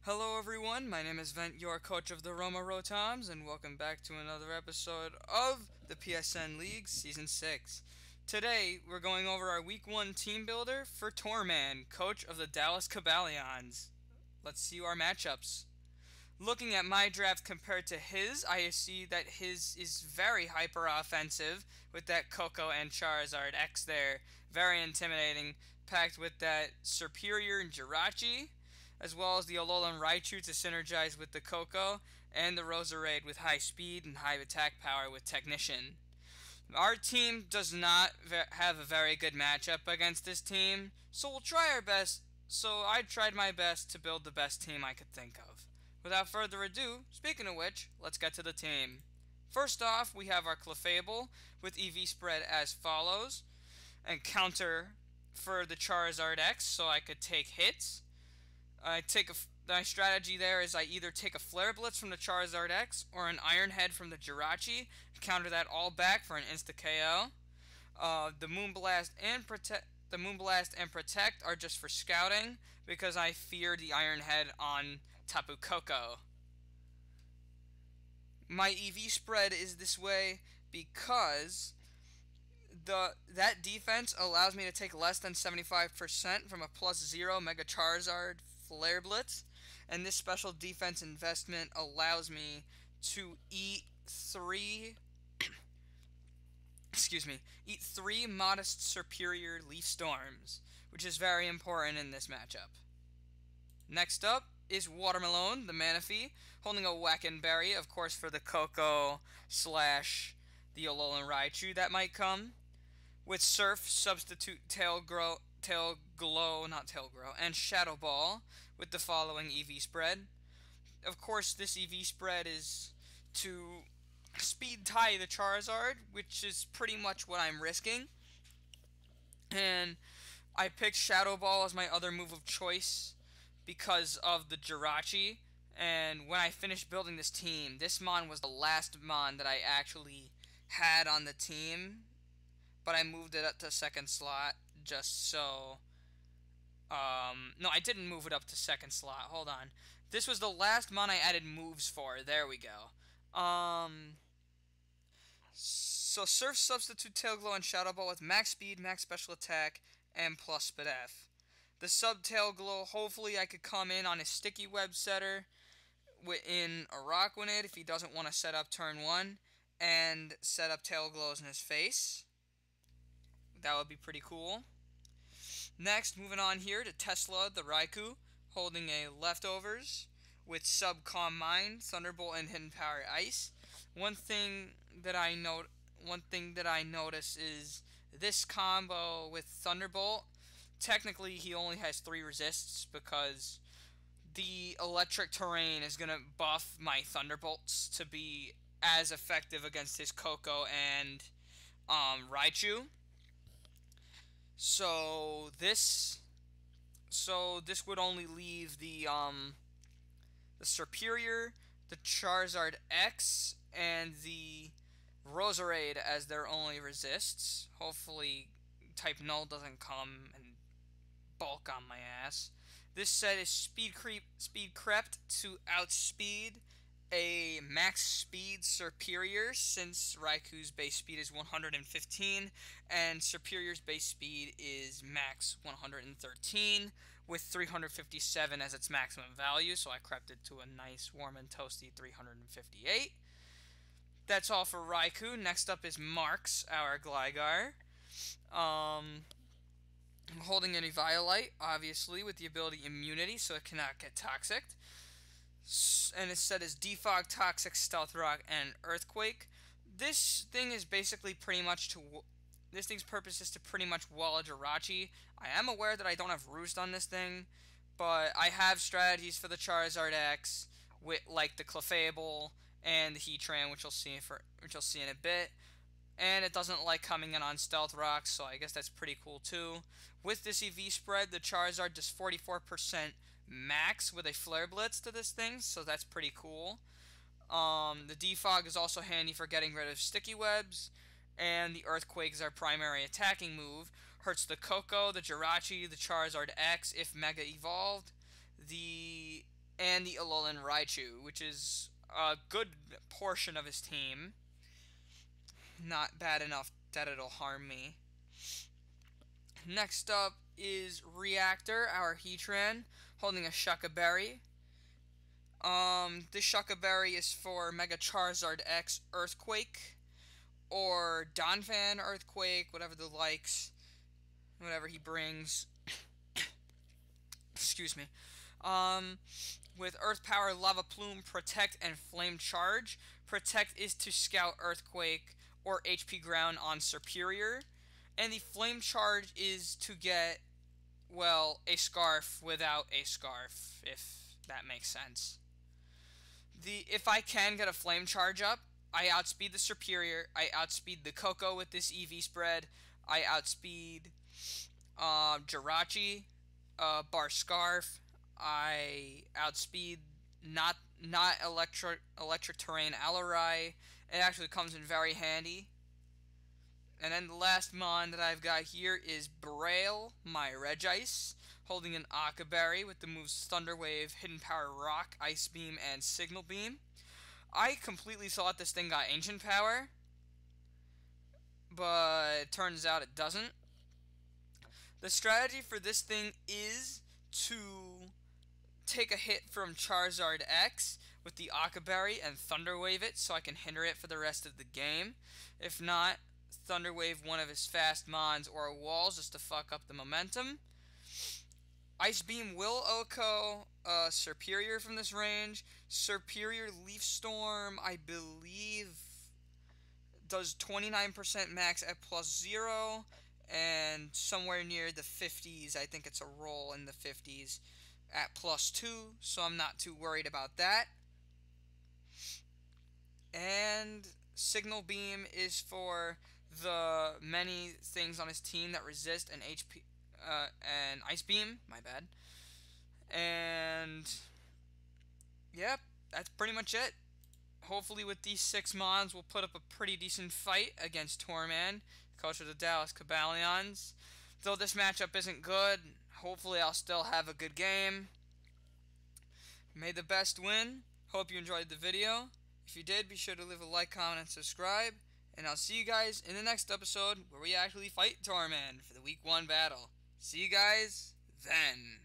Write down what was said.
Hello everyone, my name is Vent, your coach of the Roma Rotoms, and welcome back to another episode of the PSN League Season 6. Today, we're going over our Week 1 team builder for Tourman, coach of the Dallas Cobalions. Let's see our matchups. Looking at my draft compared to his, I see that his is very hyper-offensive with that Coco and Charizard X there. Very intimidating, packed with that Superior Jirachi, as well as the Alolan Raichu to synergize with the Coco, and the Roserade with high speed and high attack power with Technician. Our team does not have a very good matchup against this team, so we'll try our best. So I tried my best to build the best team I could think of. Without further ado, speaking of which, let's get to the team. First off, we have our Clefable with EV spread as follows, and counter for the Charizard X so I could take hits. My strategy there is I either take a Flare Blitz from the Charizard X or an Iron Head from the Jirachi, counter that all back for an insta KO. The Moonblast and Protect are just for scouting because I fear the Iron Head on Tapu Koko. My EV spread is this way because that defense allows me to take less than 75% from a +0 Mega Charizard Flare Blitz, and this special defense investment allows me to eat three modest Superior Leaf Storms, which is very important in this matchup. Next up is Watermelon, the Manaphy, holding a Wackenberry, of course for the Coco / the Alolan Raichu that might come, with Surf, Substitute, Tail Glow, and Shadow Ball, with the following EV spread. Of course, this EV spread is to speed tie the Charizard, which is pretty much what I'm risking. And I picked Shadow Ball as my other move of choice because of the Jirachi. And when I finished building this team, this Mon was the last Mon that I actually had on the team, but I moved it up to second slot just so... no, I didn't move it up to second slot. Hold on. This was the last Mon I added moves for. There we go. So Surf, Substitute, Tail Glow, and Shadow Ball with max speed, max special attack, and plus Speed F. The Sub Tail Glow, hopefully I could come in on his Sticky Web setter in a Araquanid if he doesn't want to set up turn 1, and set up Tail Glows in his face. That would be pretty cool. Next, moving on here to Tesla, the Raikou, holding a Leftovers with Sub Calm Mind, Thunderbolt, and Hidden Power Ice. One thing that I notice is this combo with Thunderbolt. Technically, he only has 3 resists because the electric terrain is gonna buff my Thunderbolts to be as effective against his Coco and Raichu. So this would only leave the Superior, the Charizard X, and the Roserade as their only resists. Hopefully type Null doesn't come and bulk on my ass. This set is Speed Crept to outspeed a max speed Superior, since Raikou's base speed is 115 and Superior's base speed is max 113 with 357 as its maximum value, so I crept it to a nice warm and toasty 358. That's all for Raikou. Next up is Marks, our Gligar. Holding an Eviolite, obviously, with the ability Immunity, so it cannot get toxic. And its set is Defog, Toxic, Stealth Rock, and Earthquake. This thing is basically this thing's purpose is to pretty much wall a Jirachi. I am aware that I don't have Roost on this thing, but I have strategies for the Charizard X, like the Clefable and the Heatran, which you'll see in a bit. And it doesn't like coming in on Stealth Rocks, so I guess that's pretty cool too. With this EV spread, the Charizard does 44% max with a Flare Blitz to this thing, so that's pretty cool. The Defog is also handy for getting rid of Sticky Webs, and the Earthquake is our primary attacking move. Hurts the Coco, the Jirachi, the Charizard X if Mega Evolved. The and the Alolan Raichu, which is a good portion of his team. Not bad enough that it'll harm me. Next up is Reactor, our Heatran, holding a Shucka Berry. This Shucka Berry is for Mega Charizard X Earthquake, or Donphan Earthquake, whatever the likes, whatever he brings. Excuse me. With Earth Power, Lava Plume, Protect, and Flame Charge. Protect is to scout Earthquake or HP Ground on Superior. And the Flame Charge is to get, well, a Scarf without a Scarf, if that makes sense. If I can get a Flame Charge up, I outspeed the Superior, I outspeed the Coco with this EV spread, I outspeed Jirachi, Bar Scarf, I outspeed not electric terrain Alarai. It actually comes in very handy. And then the last mon that I've got here is Braille, my Regice, holding an Aqua Berry with the moves Thunder Wave, Hidden Power Rock, Ice Beam, and Signal Beam. I completely thought this thing got Ancient Power, but it turns out it doesn't. The strategy for this thing is to take a hit from Charizard X with the Aqua Berry and Thunder Wave it so I can hinder it for the rest of the game. If not, Thunder Wave one of his fast mons or walls just to fuck up the momentum. Ice Beam will OHKO Superior from this range. Superior Leaf Storm, I believe, does 29% max at +0, and somewhere near the 50s, I think it's a roll in the 50s at +2, so I'm not too worried about that. And Signal Beam is for the many things on his team that resist an HP and Ice Beam, my bad. And yep, that's pretty much it. Hopefully with these 6 mons, we'll put up a pretty decent fight against Tourman, coach of the Dallas Cobalions. Though this matchup isn't good, hopefully I'll still have a good game. May the best win. Hope you enjoyed the video. If you did, be sure to leave a like, comment, and subscribe. And I'll see you guys in the next episode where we actually fight Tourman for the Week 1 battle. See you guys then.